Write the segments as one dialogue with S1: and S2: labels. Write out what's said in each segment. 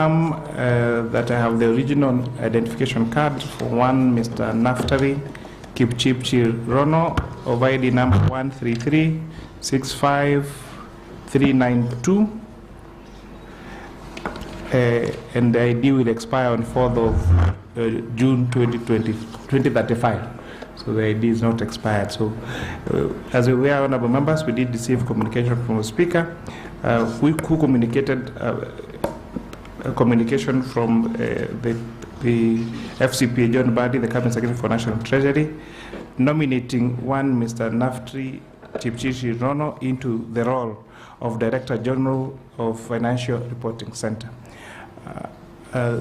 S1: That I have the original identification card for one Mr. Naftali Kipchirchir Rono of ID number 133-65392, and the ID will expire on 4th of June 2035. So the ID is not expired. So as we were, honorable members, we did receive communication from the Speaker, who communicated communication from the FCPA John Badi, the Cabinet Secretary for National Treasury, nominating one Mr. Naftali Kipchirchir Rono into the role of Director General of Financial Reporting Center.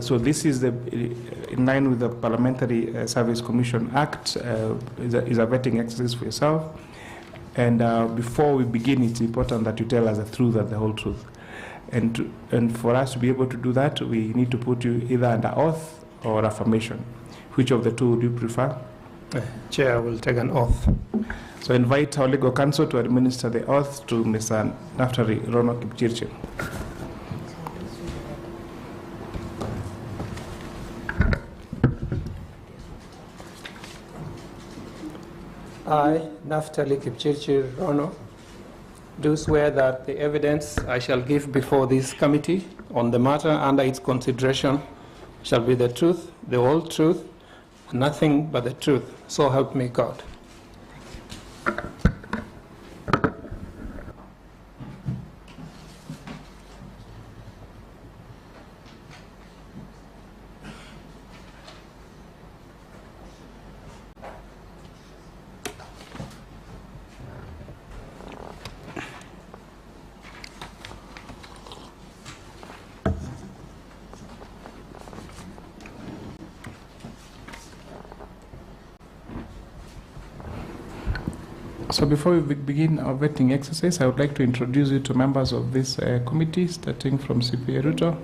S1: So this is in line with the Parliamentary Service Commission Act, is a vetting exercise for yourself. And before we begin, it's important that you tell us the truth and the whole truth. And for us to be able to do that, we need to put you either under oath or affirmation. Which of the two would you prefer?
S2: Chair, I will take an oath.
S1: So invite our legal counsel to administer the oath to Mr. Naftali Rono Kipchirchir.
S2: I, Naftali Kipchirchir Rono, do swear that the evidence I shall give before this committee on the matter under its consideration shall be the truth, the whole truth, and nothing but the truth. So help me God.
S1: So before we begin our vetting exercise, I would like to introduce you to members of this committee, starting from CPA Ruto.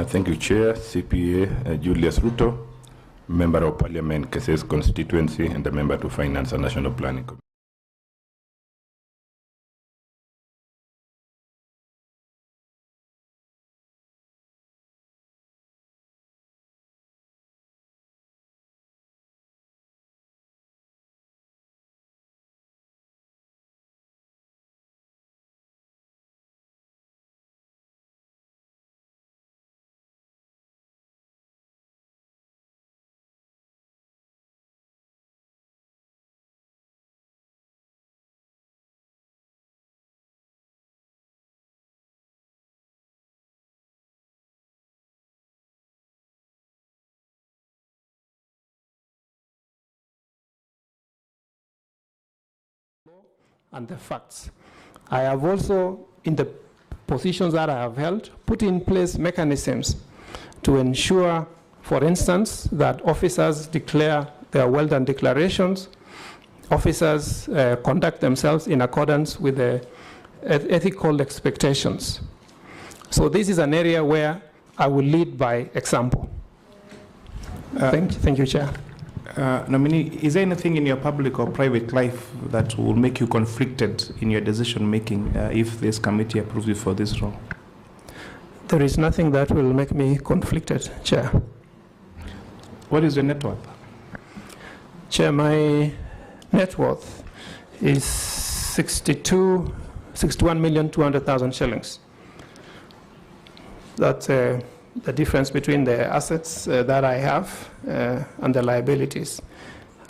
S3: Thank you, Chair. CPA Julius Ruto, Member of Parliament, Keses Constituency, and a member to Finance and National Planning Committee.
S2: And the facts. I have also, in the positions that I have held, put in place mechanisms to ensure, for instance, that officers declare their well-done declarations, officers conduct themselves in accordance with the ethical expectations. So this is an area where I will lead by example. Thank you, Chair.
S1: Nominee, is there anything in your public or private life that will make you conflicted in your decision making if this committee approves you for this role?
S2: There is nothing that will make me conflicted, Chair.
S1: What is your net worth?
S2: Chair, my net worth is 61,200,000 shillings. That's the difference between the assets that I have and the liabilities.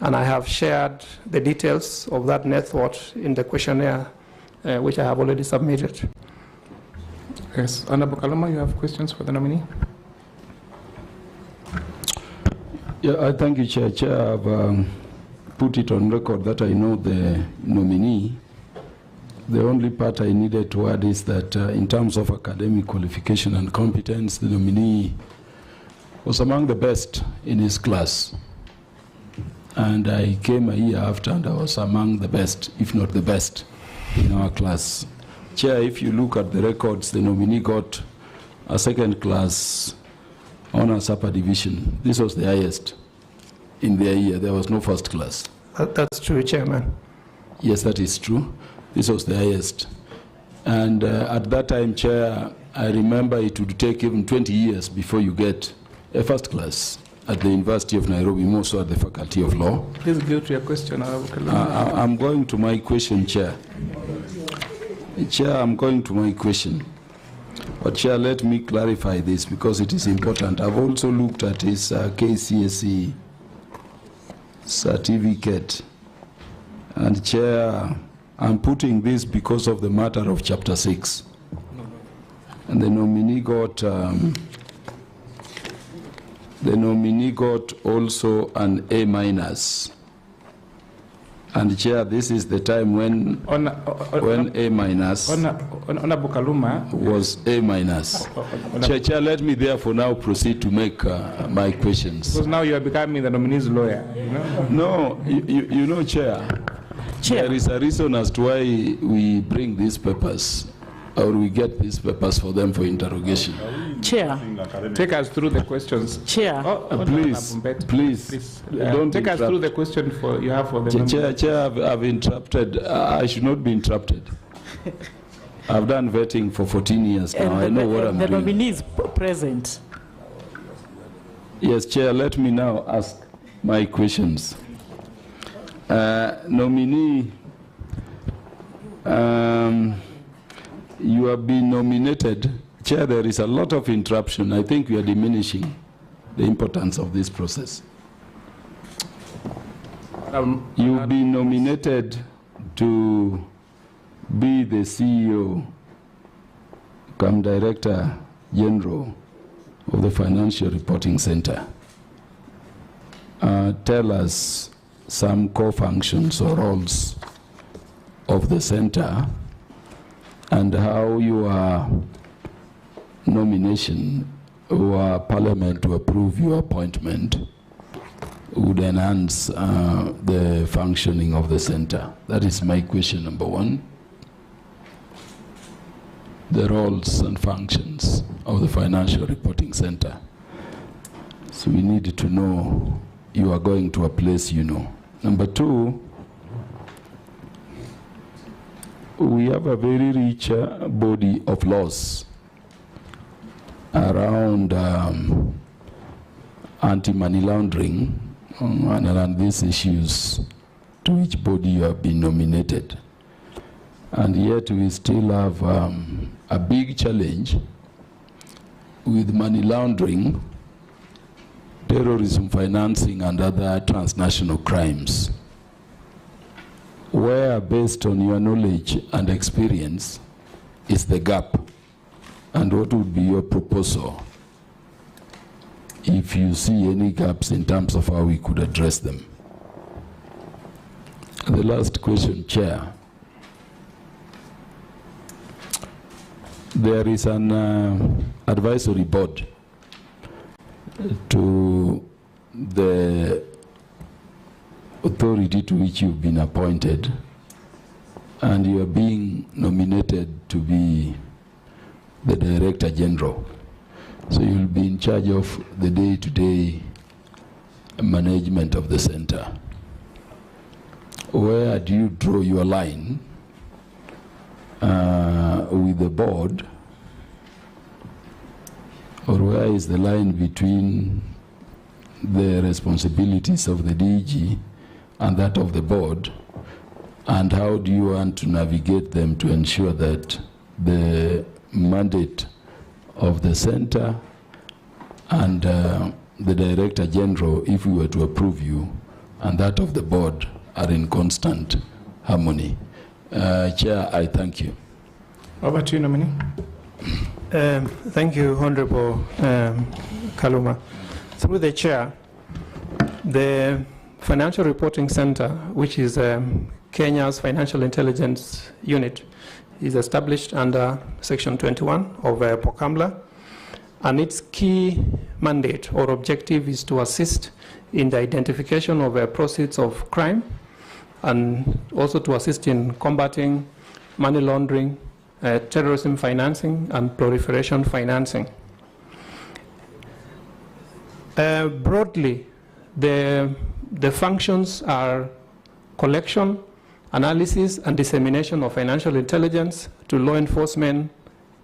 S2: And I have shared the details of that net worth in the questionnaire, which I have already submitted.
S1: Yes. Honorable Kaluma, you have questions for the nominee?
S4: Yeah, I thank you, Chair. Chair, I've put it on record that I know the nominee. The only part I needed to add is that in terms of academic qualification and competence, the nominee was among the best in his class. And I came a year after and I was among the best, if not the best, in our class. Chair, if you look at the records, the nominee got a second class honors upper division. This was the highest in their year. There was no first class.
S2: That's true, Chairman.
S4: Yes, that is true. This was the highest. And at that time, Chair, I remember it would take even 20 years before you get a first class at the University of Nairobi, more so at the Faculty of Law.
S1: Please go to your question.
S4: I'm going to my question, Chair. Chair, I'm going to my question. But Chair, let me clarify this because it is important. I've also looked at his KCSE certificate. And Chair, I'm putting this because of the matter of Chapter 6. And the nominee got also an A minus. And Chair, this is the time when A minus was A minus. Chair, let me therefore now proceed to make my questions.
S1: Because now you are becoming the nominee's lawyer.
S4: No, you know, Chair, there is a reason as to why we bring these papers, or we get these papers for them for interrogation.
S5: Chair.
S1: Take us through the questions.
S5: Chair.
S4: Please, don't
S1: take us through the question you have for the
S4: Chair, I've interrupted. I should not be interrupted. I've done vetting for 14 years now. I know what I'm doing.
S5: The nominee is present.
S4: Yes, Chair, let me now ask my questions. Nominee, you have been nominated. Chair, there is a lot of interruption. I think we are diminishing the importance of this process. You've been nominated to be the CEO, come Director General of the Financial Reporting Center. Tell us some core functions or roles of the center and how your nomination or Parliament to approve your appointment would enhance the functioning of the center. That is my question number one. The roles and functions of the Financial Reporting Center. So we need to know you are going to a place you know. Number two, we have a very rich body of laws around anti-money laundering and around these issues to which body you have been nominated. And yet we still have a big challenge with money laundering, terrorism financing, and other transnational crimes. Where, based on your knowledge and experience, is the gap? And what would be your proposal if you see any gaps in terms of how we could address them? The last question, Chair. There is an advisory board to the authority to which you've been appointed, and you are being nominated to be the Director General. So you'll be in charge of the day-to-day management of the center. Where do you draw your line with the board, or where is the line between the responsibilities of the DG and that of the board, and how do you want to navigate them to ensure that the mandate of the center and the Director General, if we were to approve you, and that of the board are in constant harmony? Chair, I thank you.
S1: Over to you, nominee.
S2: Thank you, Honorable Kaluma. Through the chair, the Financial Reporting Center, which is Kenya's Financial Intelligence Unit, is established under Section 21 of POCAMLA, and its key mandate or objective is to assist in the identification of proceeds of crime, and also to assist in combating money laundering, terrorism financing, and proliferation financing. Broadly, the functions are collection analysis and dissemination of financial intelligence to law enforcement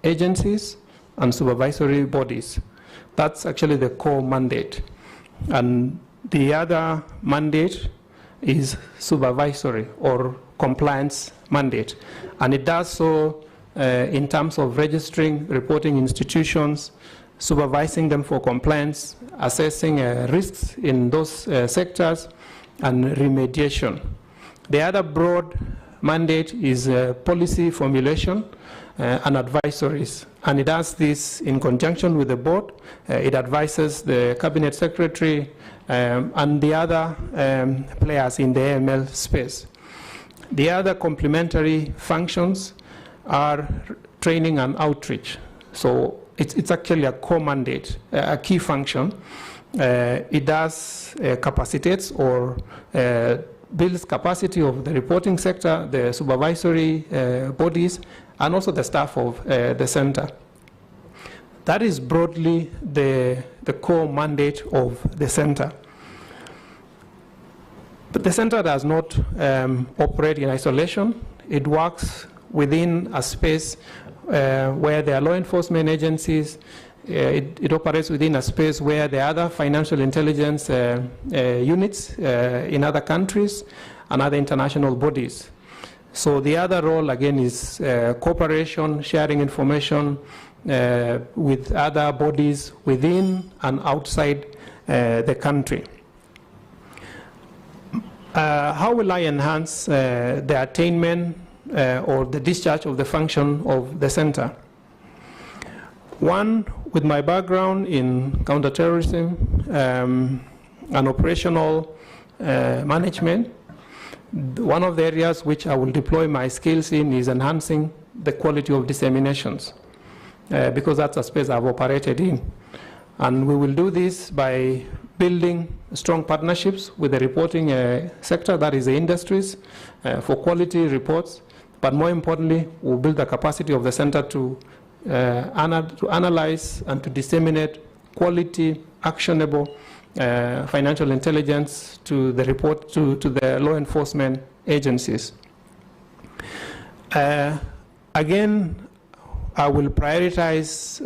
S2: agencies and supervisory bodies. That's actually the core mandate. And the other mandate is supervisory or compliance mandate. And it does so in terms of registering reporting institutions, supervising them for compliance, assessing risks in those sectors, and remediation. The other broad mandate is policy formulation and advisories. And it does this in conjunction with the board. It advises the cabinet secretary and the other players in the AML space. The other complementary functions are training and outreach. So it's actually a core mandate, a key function. It does capacitates or builds capacity of the reporting sector, the supervisory bodies, and also the staff of the center. That is broadly the core mandate of the center. But the center does not operate in isolation. It works within a space where there are law enforcement agencies. It operates within a space where there are other financial intelligence units in other countries and other international bodies. So the other role, again, is cooperation, sharing information with other bodies within and outside the country. How will I enhance the attainment or the discharge of the function of the center? One, with my background in counterterrorism and operational management, one of the areas which I will deploy my skills in is enhancing the quality of disseminations, because that's a space I've operated in. And we will do this by building strong partnerships with the reporting sector, that is the industries, for quality reports. But more importantly, we'll build the capacity of the center to analyze and to disseminate quality, actionable financial intelligence to the report to the law enforcement agencies. Again, I will prioritize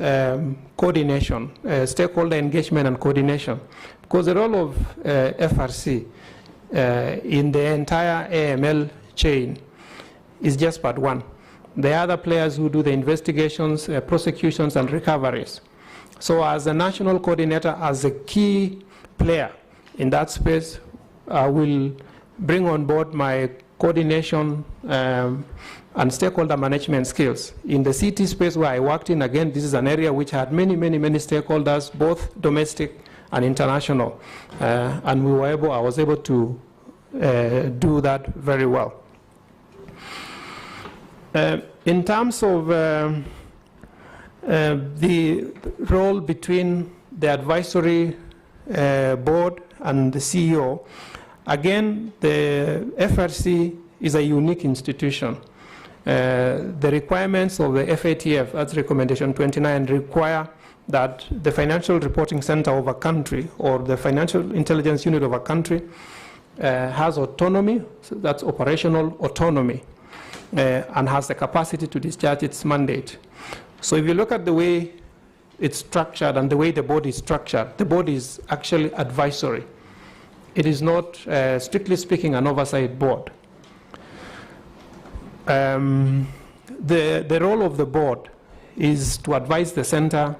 S2: coordination, stakeholder engagement and coordination, because the role of FRC in the entire AML chain is just part one. There are other players who do the investigations, prosecutions, and recoveries. So as a national coordinator, as a key player in that space, I will bring on board my coordination and stakeholder management skills. In the CT space where I worked in, again, this is an area which had many stakeholders, both domestic and international. And I was able to do that very well. In terms of the role between the advisory board and the CEO, again, the FRC is a unique institution. The requirements of the FATF, that's recommendation 29, require that the financial reporting center of a country or the financial intelligence unit of a country has autonomy, so that's operational autonomy, and has the capacity to discharge its mandate. So if you look at the way it's structured and the way the board is structured, the board is actually advisory. It is not, strictly speaking, an oversight board. The role of the board is to advise the center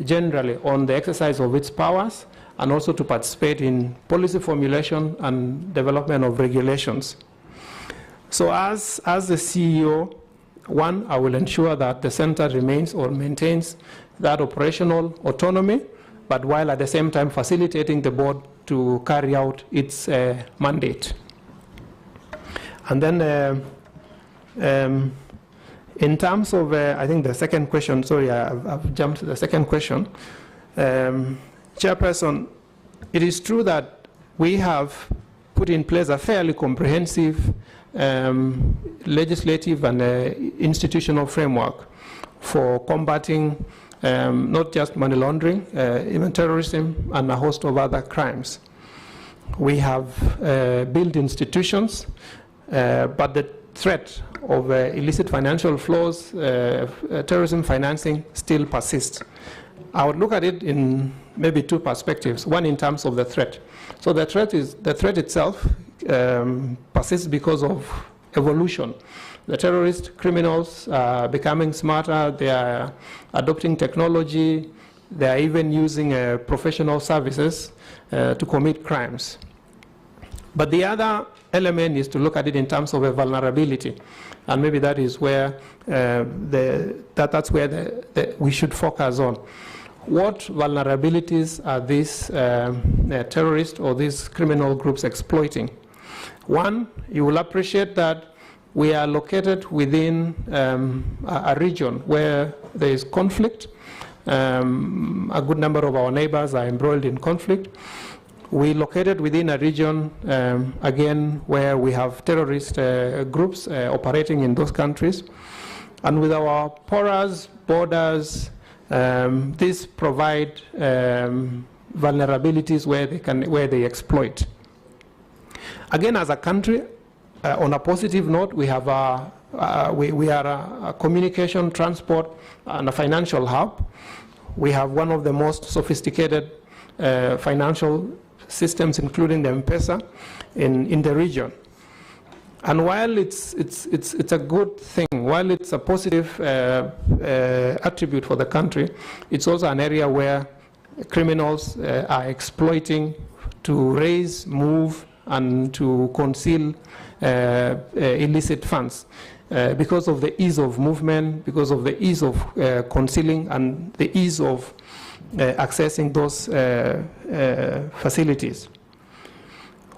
S2: generally on the exercise of its powers and also to participate in policy formulation and development of regulations. So as the CEO, one, I will ensure that the center remains or maintains that operational autonomy, but while at the same time facilitating the board to carry out its mandate. And then in terms of, I think the second question, sorry, I've jumped to the second question. Chairperson, it is true that we have put in place a fairly comprehensive legislative and institutional framework for combating not just money laundering, even terrorism and a host of other crimes. We have built institutions but the threat of illicit financial flows, terrorism financing still persists. I would look at it in maybe two perspectives. One in terms of the threat. So the threat itself persists because of evolution. The terrorist criminals are becoming smarter. They are adopting technology. They are even using professional services to commit crimes. But the other element is to look at it in terms of a vulnerability, and maybe that is where that's where we should focus on. What vulnerabilities are these terrorists or these criminal groups exploiting? One, you will appreciate that we are located within a region where there is conflict. A good number of our neighbors are embroiled in conflict. We located within a region, again, where we have terrorist groups operating in those countries. And with our porous borders, these provide vulnerabilities where they exploit. Again, as a country, on a positive note, we have we are a communication, transport, and a financial hub. We have one of the most sophisticated financial systems, including the M-Pesa, in the region. And while it's a good thing, while it's a positive attribute for the country, it's also an area where criminals are exploiting to raise, move, and to conceal illicit funds because of the ease of movement, because of the ease of concealing, and the ease of accessing those facilities.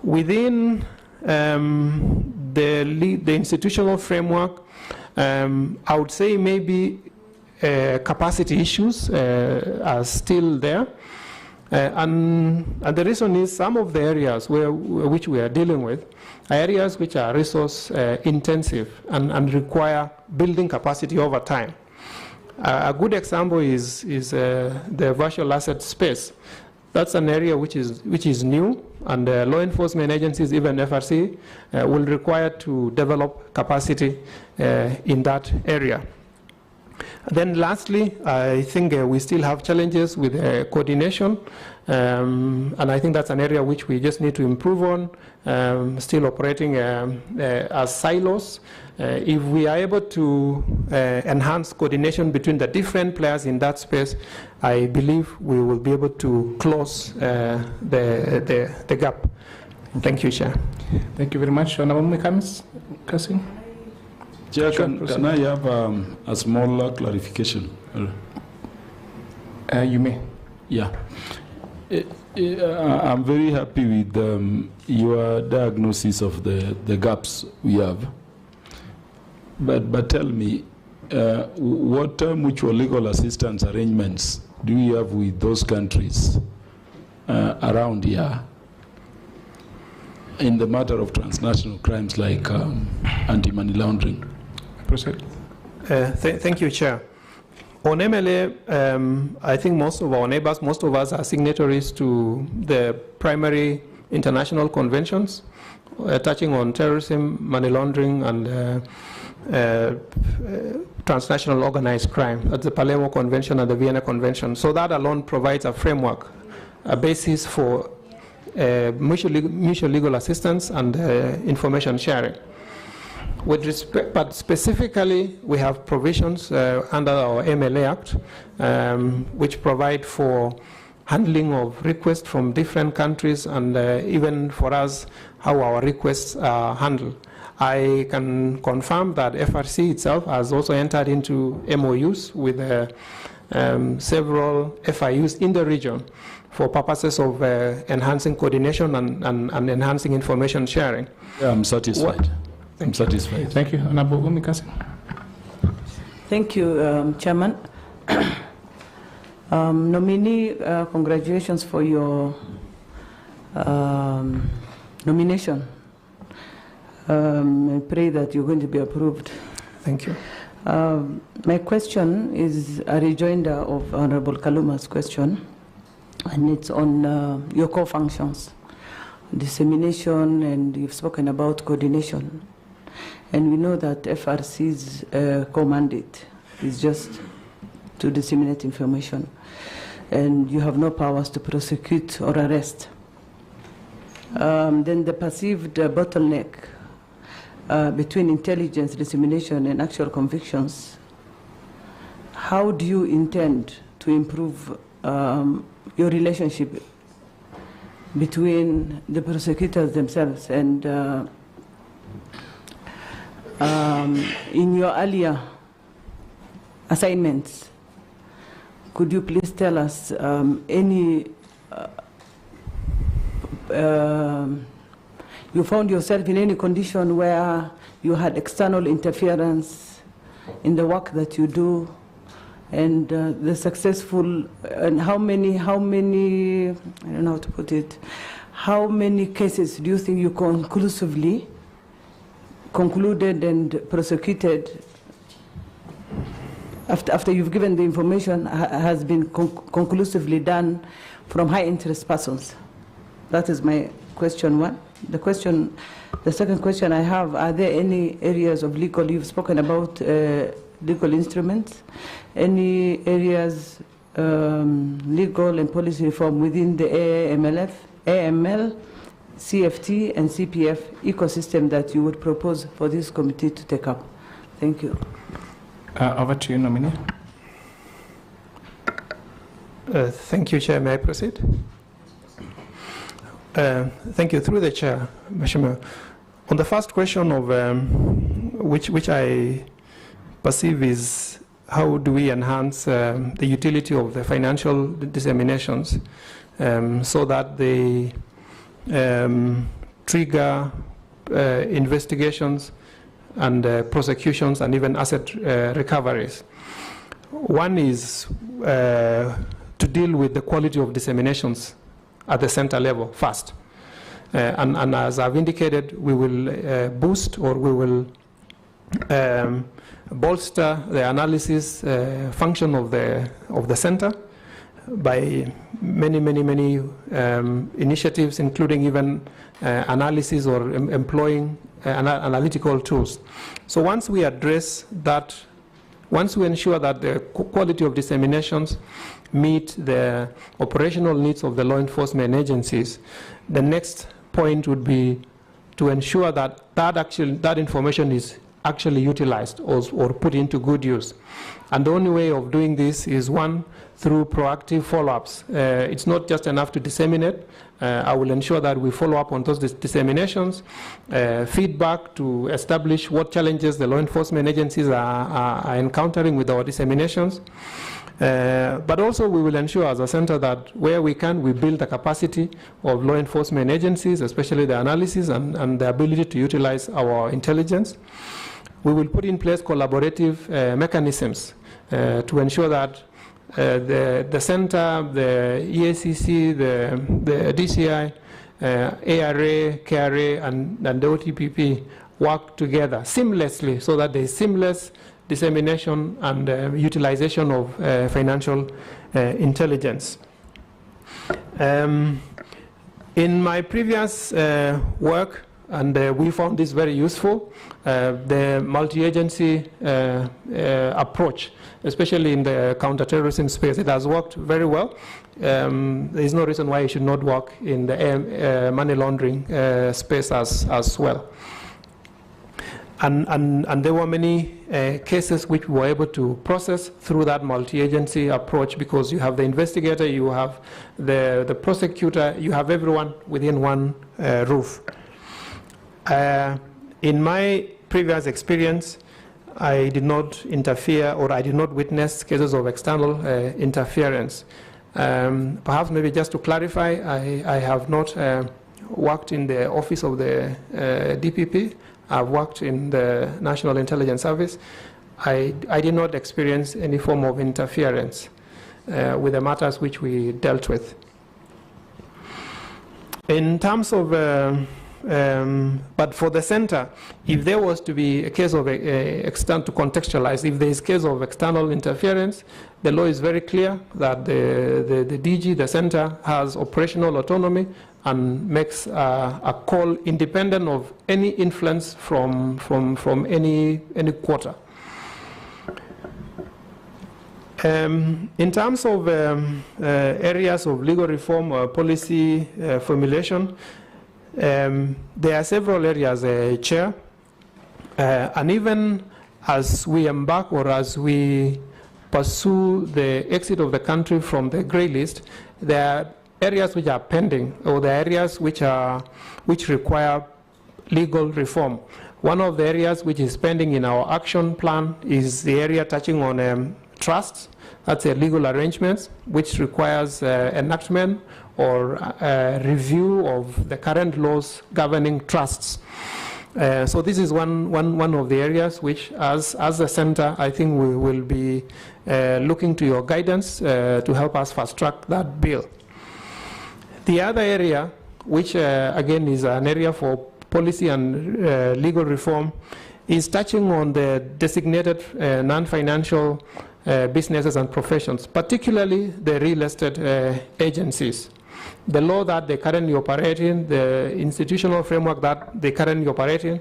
S2: Within the institutional framework, I would say maybe capacity issues are still there. And the reason is some of the areas which we are dealing with are areas which are resource intensive and require building capacity over time. A good example is the virtual asset space. That's an area which is new, and law enforcement agencies, even FRC, will require to develop capacity in that area. Then lastly, I think we still have challenges with coordination, and I think that's an area which we just need to improve on, still operating as silos. If we are able to enhance coordination between the different players in that space, I believe we will be able to close the gap. Thank you, Chair.
S1: Thank you very much. Honorable Mekamis Kassim.
S4: Chair, can I have a small clarification?
S1: You may.
S4: Yeah. I'm very happy with your diagnosis of the gaps we have. But tell me, what mutual legal assistance arrangements do you have with those countries around here in the matter of transnational crimes like anti-money laundering?
S1: Proceed.
S2: Thank you, Chair. On MLA, I think most of our neighbors, most of us are signatories to the primary international conventions touching on terrorism, money laundering, and transnational organized crime. That's the Palermo Convention and the Vienna Convention. So that alone provides a framework, a basis for mutual legal assistance and information sharing. With respect, but specifically, we have provisions under our MLA Act, which provide for handling of requests from different countries, and even for us, how our requests are handled. I can confirm that FRC itself has also entered into MOUs with several FIUs in the region for purposes of enhancing coordination and enhancing information sharing.
S4: Yeah, I'm satisfied. I'm satisfied.
S1: Thank you. Honorable Kassim.
S5: Thank you, Chairman. Nominee, congratulations for your nomination. I pray that you're going to be approved.
S2: Thank you.
S5: My question is a rejoinder of Honorable Kaluma's question, and it's on your core functions, dissemination, and you've spoken about coordination. And we know that FRC's co-mandate is just to disseminate information, and you have no powers to prosecute or arrest. Then the perceived bottleneck between intelligence dissemination and actual convictions. How do you intend to improve your relationship between the prosecutors themselves and in your earlier assignments, could you please tell us any you found yourself in any condition where you had external interference in the work that you do, and the successful, and how many, I don't know how to put it, how many cases do you think you conclusively concluded and prosecuted after you've given the information has been conclusively done from high interest persons? That is my question one. The second question I have, are there any areas of legal, you've spoken about legal instruments, any areas legal and policy reform within the AML, CFT and CPF ecosystem that you would propose for this committee to take up? Thank you.
S1: Over to you, Nominee.
S2: Thank you, Chair. May I proceed? Thank you. Through the Chair, Mheshimiwa. On the first question of which I perceive is how do we enhance the utility of the financial disseminations so that they trigger investigations and prosecutions and even asset recoveries. One is to deal with the quality of disseminations at the center level first. And as I've indicated, we will boost or we will bolster the analysis function of the center by many initiatives, including even analysis or employing analytical tools. So once we address that, once we ensure that the quality of disseminations meet the operational needs of the law enforcement agencies, the next point would be to ensure that that information is actually utilized or put into good use. And the only way of doing this is, one, through proactive follow-ups. It's not just enough to disseminate. I will ensure that we follow up on those disseminations, feedback to establish what challenges the law enforcement agencies are encountering with our disseminations. But also we will ensure as a center that where we can, we build the capacity of law enforcement agencies, especially the analysis and the ability to utilize our intelligence. We will put in place collaborative mechanisms to ensure that the center, the EACC, the DCI, ARA, KRA, and the OTPP work together seamlessly so that there is seamless dissemination and utilization of financial intelligence. In my previous work, and we found this very useful, the multi-agency approach, especially in the counterterrorism space, it has worked very well. There is no reason why it should not work in the money laundering space as well. And there were many cases which we were able to process through that multi-agency approach, because you have the investigator, you have the prosecutor, you have everyone within one roof. In my previous experience, I did not interfere, or I did not witness cases of external interference. Perhaps maybe just to clarify, I have not worked in the office of the DPP. I've worked in the National Intelligence Service. I did not experience any form of interference with the matters which we dealt with. In terms of but for the center, if there was to be a case of to contextualize, if there is a case of external interference, the law is very clear that the DG, the center, has operational autonomy and makes a call independent of any influence from any quarter. In terms of areas of legal reform or policy formulation, there are several areas, Chair, and even as we embark or as we pursue the exit of the country from the grey list, there are areas which are pending, or the areas which require legal reform. One of the areas which is pending in our action plan is the area touching on trusts. That's a legal arrangements which requires enactment or review of the current laws governing trusts. So this is one of the areas which, as a center, I think we will be looking to your guidance to help us fast track that bill. The other area, which again is an area for policy and legal reform, is touching on the designated non-financial businesses and professions, particularly the real estate agencies. The law that they currently operate in, the institutional framework that they currently operate in,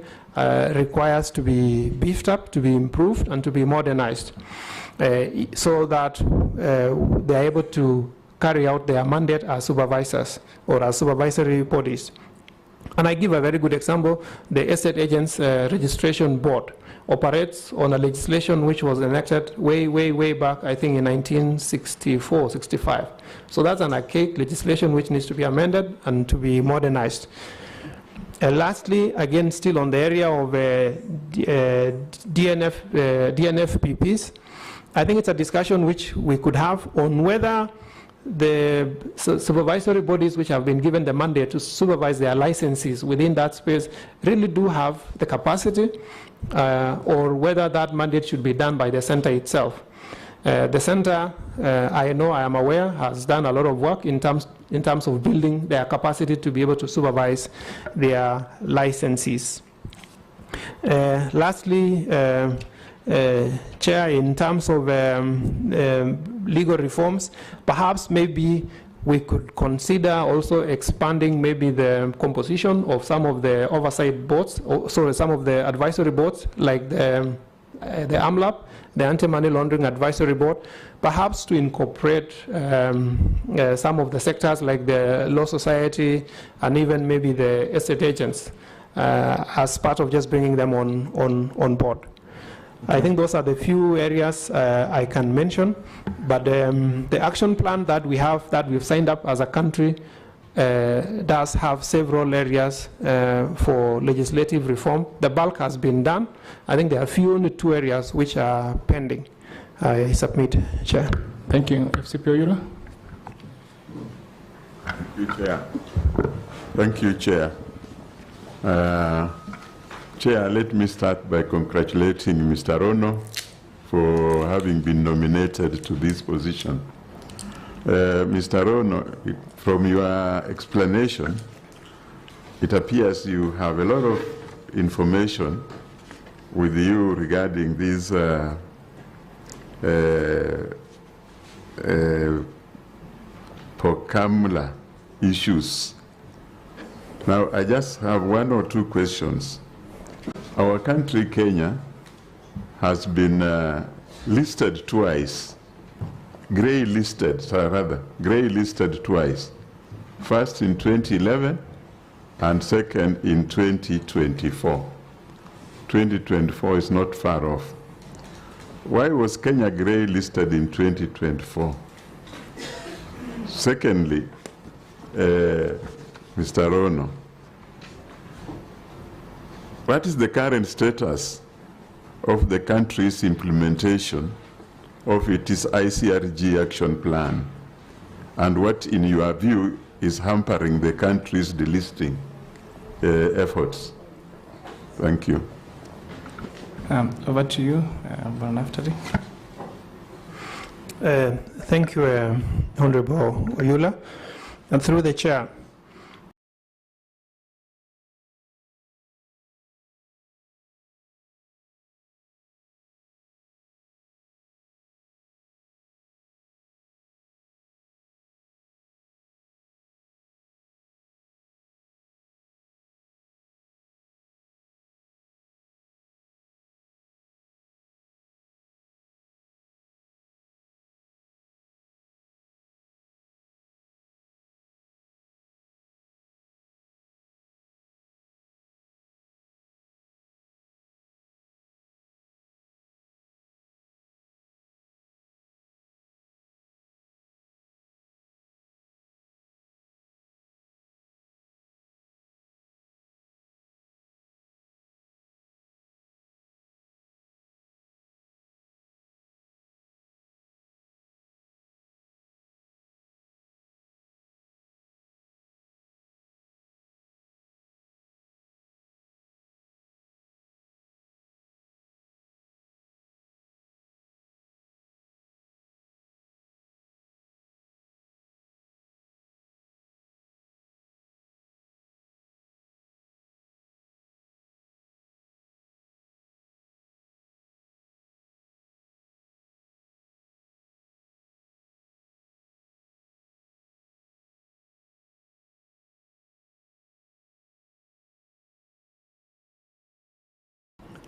S2: requires to be beefed up, to be improved, and to be modernized, so that they are able to carry out their mandate as supervisors or as supervisory bodies. And I give a very good example. The Estate Agents Registration Board operates on a legislation which was enacted way back, I think in 1964, 65. So that's an archaic legislation which needs to be amended and to be modernized. Lastly, again, still on the area of DNFPPs, I think it's a discussion which we could have on whether the supervisory bodies which have been given the mandate to supervise their licenses within that space really do have the capacity, or whether that mandate should be done by the center itself. The center, I am aware, has done a lot of work in terms of building their capacity to be able to supervise their licenses. Lastly, Chair, in terms of legal reforms, perhaps maybe we could consider also expanding maybe the composition of some of the oversight boards, or sorry, some of the advisory boards, like the AMLAP, the Anti-Money Laundering Advisory Board, perhaps to incorporate some of the sectors like the Law Society and even maybe the estate agents as part of just bringing them on board. I think those are the few areas I can mention, but the action plan that we have, that we've signed up as a country, does have several areas for legislative reform. The bulk has been done. I think there are only two areas which are pending. I submit, Chair.
S6: Thank you. FCP Oyula.
S7: Thank you, Chair. Thank you, Chair. Chair, let me start by congratulating Mr. Rono for having been nominated to this position. Mr. Rono, from your explanation, it appears you have a lot of information with you regarding these POCAMLA issues. Now, I just have one or two questions. Our country, Kenya, has been listed twice, grey listed twice. First in 2011 and second in 2024. 2024 is not far off. Why was Kenya grey listed in 2024? Secondly, Mr. Rono, what is the current status of the country's implementation of its ICRG action plan? And what, in your view, is hampering the country's delisting efforts? Thank you.
S1: Over to you, Naftali.
S2: Thank you, Honorable Oyula. And through the chair,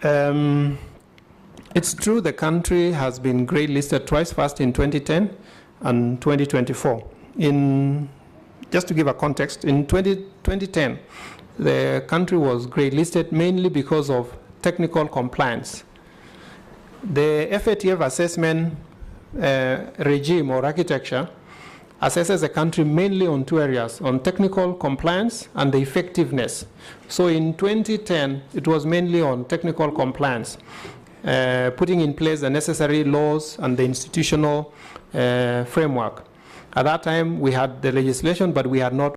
S2: It's true the country has been grey listed twice, first in 2010 and 2024. Just to give a context, in 2010, the country was grey listed mainly because of technical compliance. The FATF assessment regime or architecture assesses a country mainly on two areas, on technical compliance and the effectiveness. So in 2010, it was mainly on technical compliance, putting in place the necessary laws and the institutional framework. At that time, we had the legislation, but we had not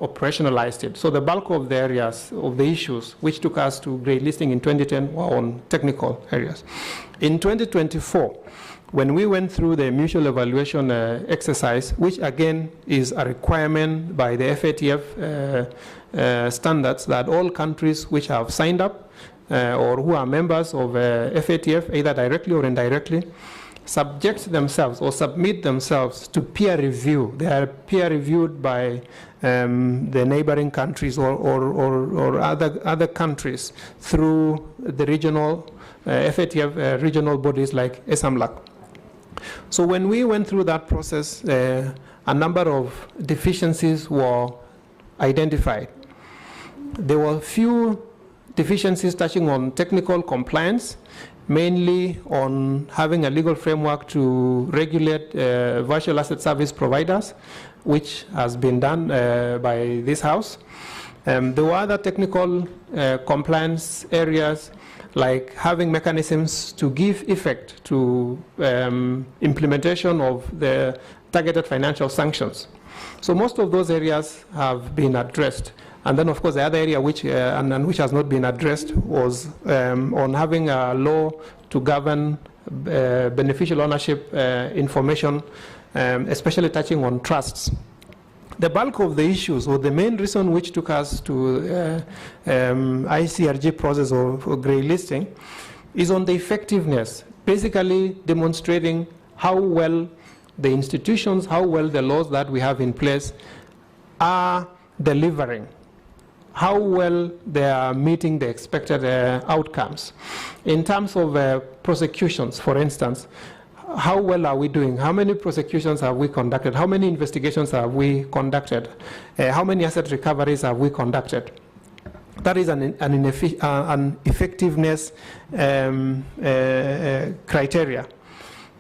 S2: operationalized it. So the bulk of the areas of the issues which took us to grey listing in 2010 were on technical areas. In 2024, when we went through the mutual evaluation exercise, which again is a requirement by the FATF standards that all countries which have signed up or who are members of FATF, either directly or indirectly, subject themselves or submit themselves to peer review. They are peer reviewed by the neighboring countries or other countries through the regional FATF regional bodies like ESAMLAC. So when we went through that process, a number of deficiencies were identified. There were few deficiencies touching on technical compliance, mainly on having a legal framework to regulate virtual asset service providers, which has been done by this House. There were other technical compliance areas, like having mechanisms to give effect to implementation of the targeted financial sanctions. So most of those areas have been addressed. And then, of course, the other area which has not been addressed was on having a law to govern beneficial ownership information, especially touching on trusts. The bulk of the issues, or the main reason which took us to ICRG process or grey listing, is on the effectiveness, basically demonstrating how well the institutions, how well the laws that we have in place are delivering, how well they are meeting the expected outcomes. In terms of prosecutions, for instance, how well are we doing? How many prosecutions have we conducted? How many investigations have we conducted? How many asset recoveries have we conducted? That is an effectiveness criteria.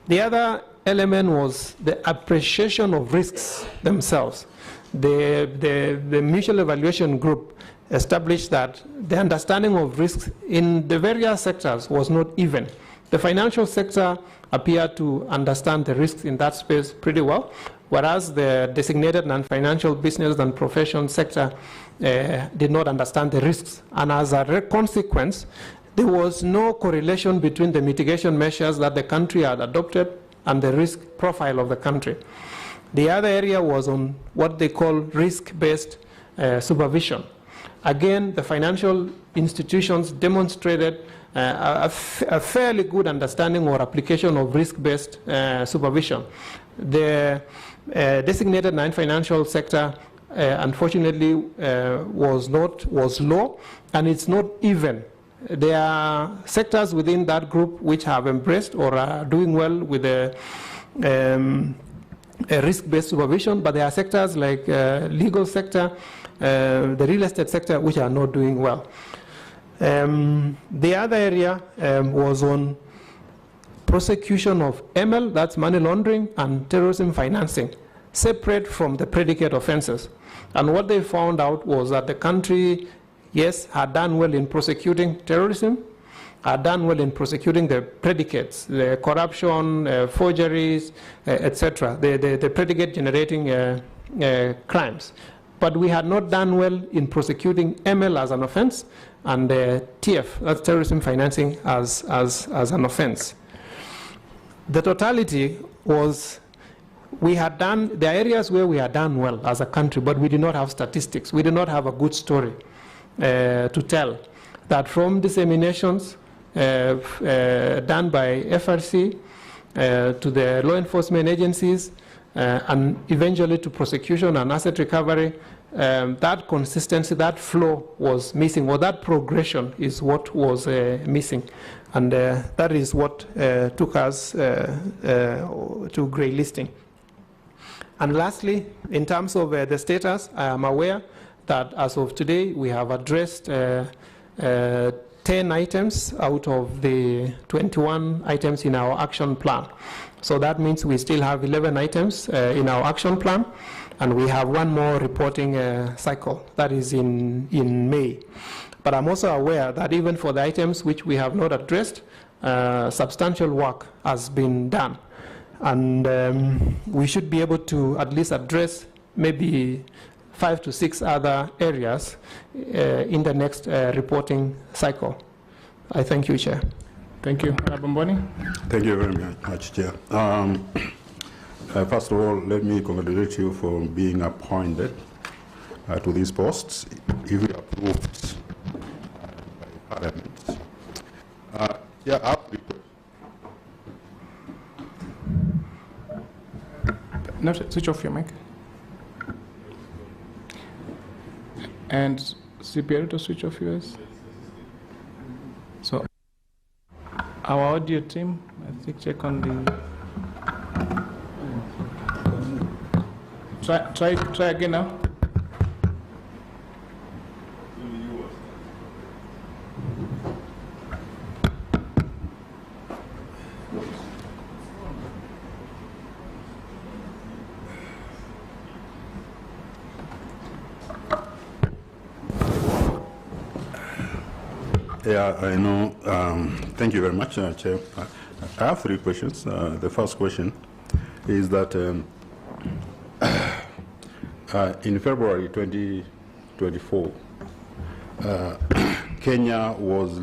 S2: The other element was the appreciation of risks themselves. The mutual evaluation group established that the understanding of risks in the various sectors was not even. The financial sector appeared to understand the risks in that space pretty well, whereas the designated non-financial business and profession sector did not understand the risks. And as a consequence, there was no correlation between the mitigation measures that the country had adopted and the risk profile of the country. The other area was on what they call risk-based supervision. Again, the financial institutions demonstrated a fairly good understanding or application of risk-based supervision. The designated non-financial sector, unfortunately, was low, and it's not even. There are sectors within that group which have embraced or are doing well with the risk-based supervision, but there are sectors like legal sector, the real estate sector, which are not doing well. The other area was on prosecution of ML, that's money laundering, and terrorism financing, separate from the predicate offenses. And what they found out was that the country, yes, had done well in prosecuting terrorism, had done well in prosecuting the predicates, the corruption, forgeries, etc., the predicate generating crimes. But we had not done well in prosecuting ML as an offense and TF, that's terrorism financing, as an offense. The totality was we had done, there are areas where we had done well as a country, but we did not have statistics. We did not have a good story to tell. That from disseminations done by FRC to the law enforcement agencies and eventually to prosecution and asset recovery, that consistency, that flow was missing, or that progression is what was missing. And that is what took us to grey listing. And lastly, in terms of the status, I am aware that as of today, we have addressed 10 items out of the 21 items in our action plan. So that means we still have 11 items in our action plan, and we have one more reporting cycle, that is in May. But I'm also aware that even for the items which we have not addressed, substantial work has been done. And we should be able to at least address maybe 5 to 6 other areas in the next reporting cycle. I thank you, Chair.
S6: Thank you. Boni.
S8: Thank you very much, Chair. First of all, let me congratulate you for being appointed to these posts. If you approved by Parliament. Yeah, up.
S6: No, switch off your mic. And CPR to switch off yours. So our audio team, I think, check on the. Try again now.
S8: Yeah, I know. Thank you very much, Chair. I have 3 questions. The first question is that in February 2024, Kenya was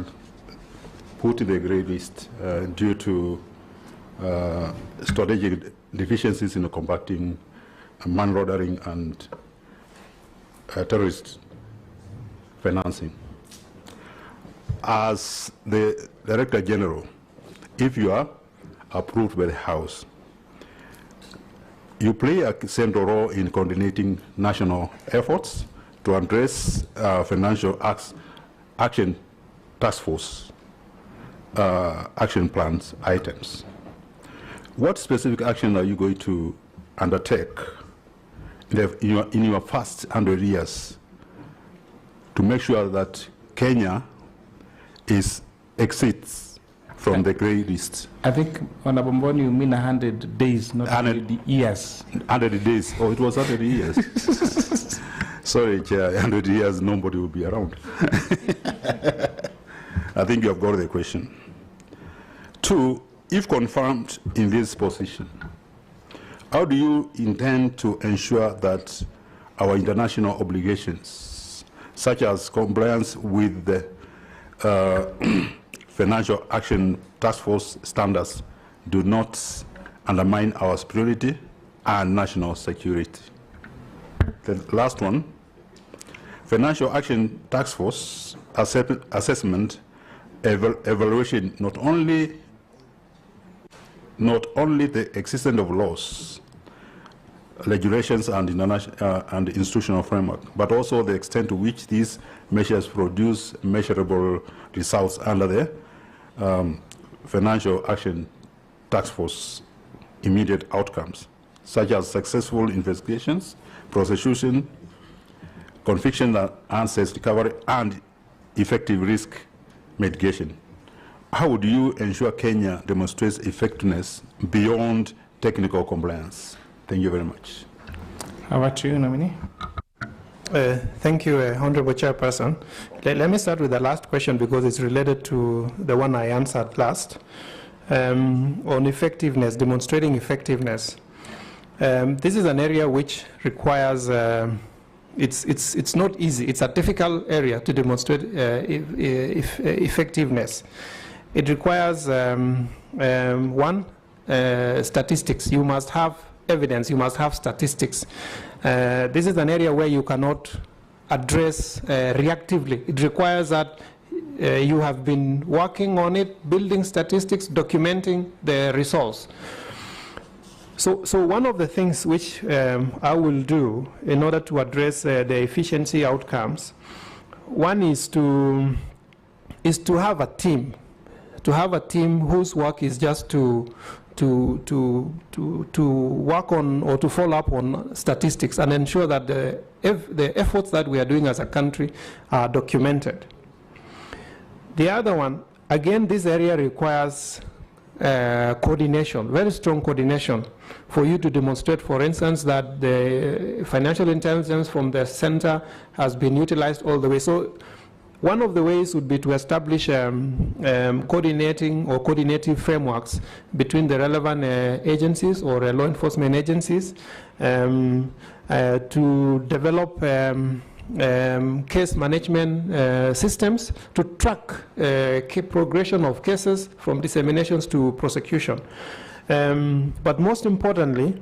S8: put in the grey list due to strategic deficiencies in combating money laundering and terrorist financing. As the Director General, if you are approved by the House, you play a central role in coordinating national efforts to address financial action task force action plans items. What specific action are you going to undertake in your first 100 years to make sure that Kenya exits from the grey list?
S6: I think on Abomboni you mean 100 days, not 100 years.
S8: 100 days. Oh, it was 100 years. Sorry, Chair, 100 years, nobody will be around. I think you have got the question. 2, if confirmed in this position, how do you intend to ensure that our international obligations, such as compliance with the Financial Action Task Force standards, do not undermine our security and national security? The last one, Financial Action Task Force assessment evaluation not only the existence of laws, regulations and institutional framework, but also the extent to which these measures produce measurable results under the Financial Action Task Force immediate outcomes, such as successful investigations, prosecution, conviction and assets recovery, and effective risk mitigation. How would you ensure Kenya demonstrates effectiveness beyond technical compliance? Thank you very much.
S6: How about you, Nominee?
S2: Thank you, Honorable Chairperson. Let me start with the last question because it's related to the one I answered last. On effectiveness, demonstrating effectiveness. This is an area which requires, it's not easy. It's a difficult area to demonstrate effectiveness. It requires, one, statistics. You must have evidence, you must have statistics. This is an area where you cannot address reactively. It requires that you have been working on it, building statistics, documenting the results. So one of the things which I will do in order to address the efficiency outcomes, one is to have a team, whose work is just to work on or to follow up on statistics and ensure that the efforts that we are doing as a country are documented. The other one, again, this area requires coordination, very strong coordination, for you to demonstrate, for instance, that the financial intelligence from the center has been utilized all the way. So one of the ways would be to establish coordinating or coordinative frameworks between the relevant agencies or law enforcement agencies to develop case management systems to track progression of cases from disseminations to prosecution. But most importantly,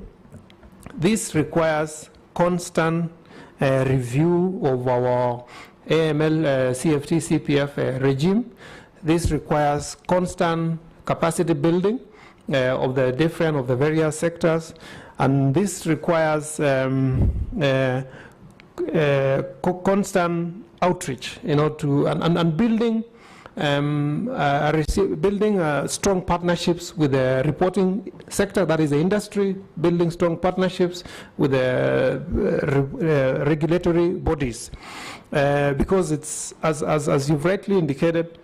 S2: this requires constant review of our AML, CFT, CPF regime. This requires constant capacity building of the various sectors, and this requires constant outreach, and building strong partnerships with the reporting sector, that is the industry, building strong partnerships with the regulatory bodies. Because it's, as you've rightly indicated,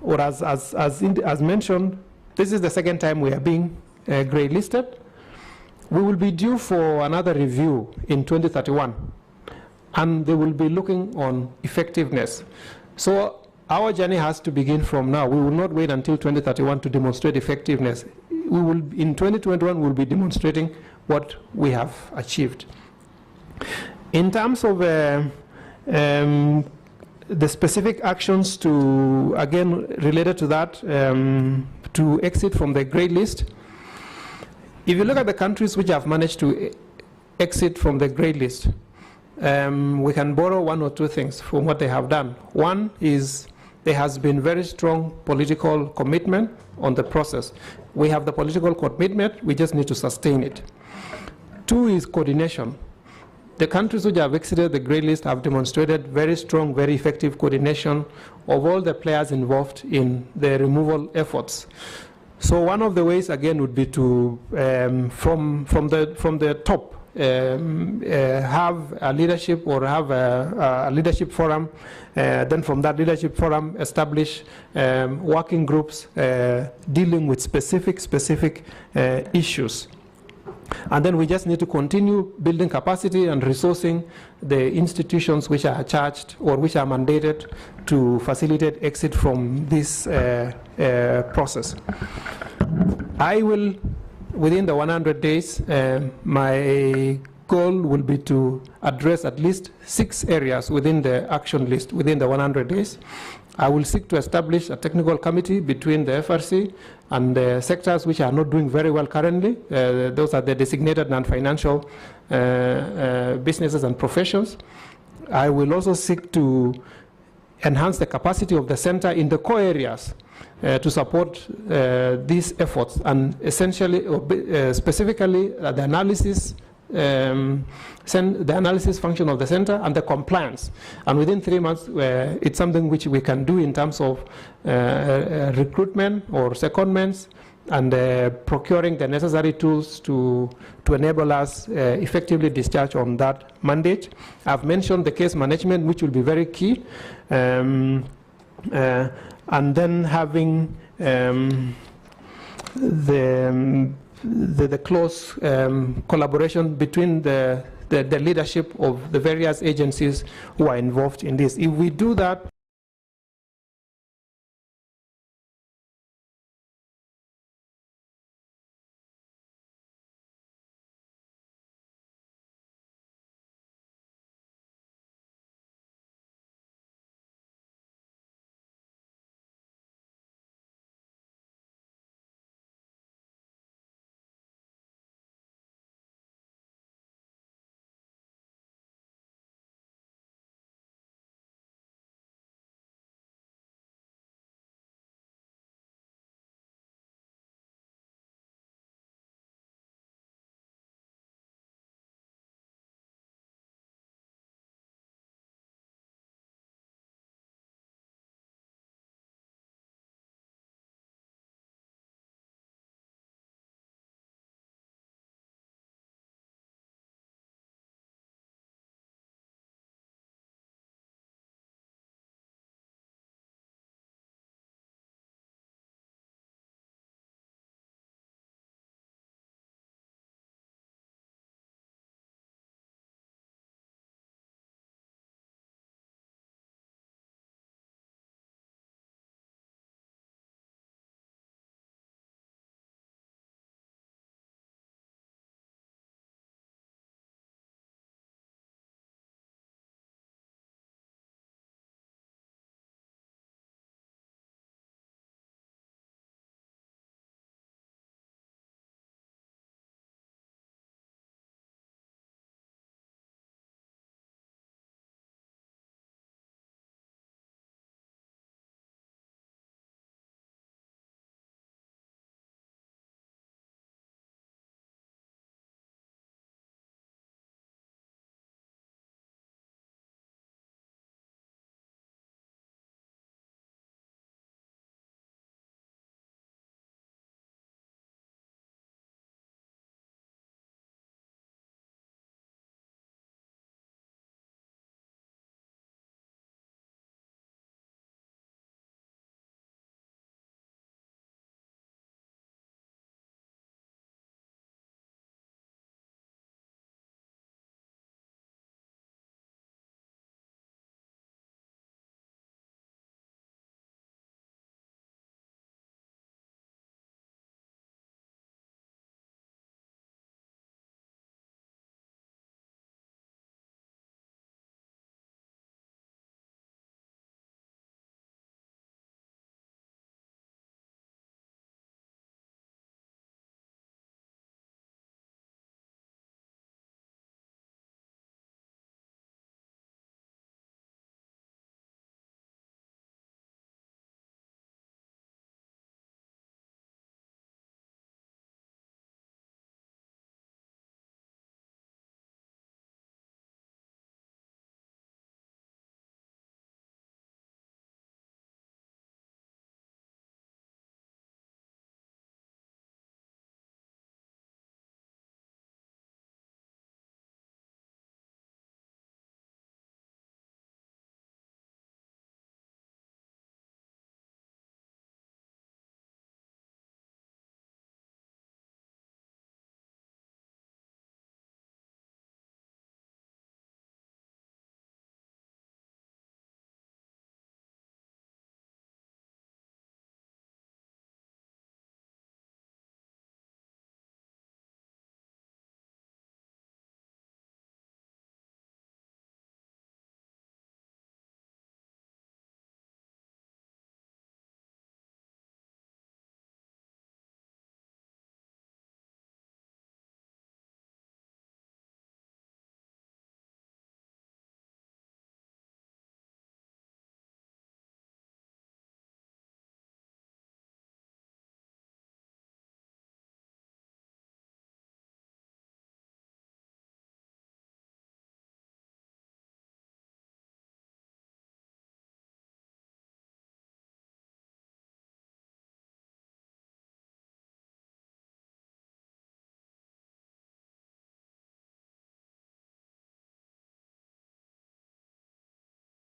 S2: or as mentioned, this is the second time we are being grey listed. We will be due for another review in 2031, and they will be looking on effectiveness. So our journey has to begin from now. We will not wait until 2031 to demonstrate effectiveness. We will, in 2021, we'll be demonstrating what we have achieved. In terms of the specific actions to, again, related to that, to exit from the grey list, if you look at the countries which have managed to exit from the grey list, we can borrow one or two things from what they have done. One is there has been very strong political commitment on the process. We have the political commitment, we just need to sustain it. Two is coordination. The countries which have exited the grey list have demonstrated very strong, very effective coordination of all the players involved in the removal efforts. So one of the ways, again, would be to, from the top, have a leadership or have a leadership forum, then from that leadership forum establish working groups dealing with specific issues. And then we just need to continue building capacity and resourcing the institutions which are charged or which are mandated to facilitate exit from this process. I will, within the 100 days, my goal will be to address at least 6 areas within the action list within the 100 days. I will seek to establish a technical committee between the FRC and the sectors which are not doing very well currently. Those are the designated non-financial businesses and professions. I will also seek to enhance the capacity of the center in the core areas to support these efforts, and essentially, specifically, the analysis function of the center and the compliance. And within 3 months, it's something which we can do in terms of recruitment or secondments and procuring the necessary tools to enable us effectively discharge on that mandate. I've mentioned the case management, which will be very key. And then having the close collaboration between the leadership of the various agencies who are involved in this. If we do that,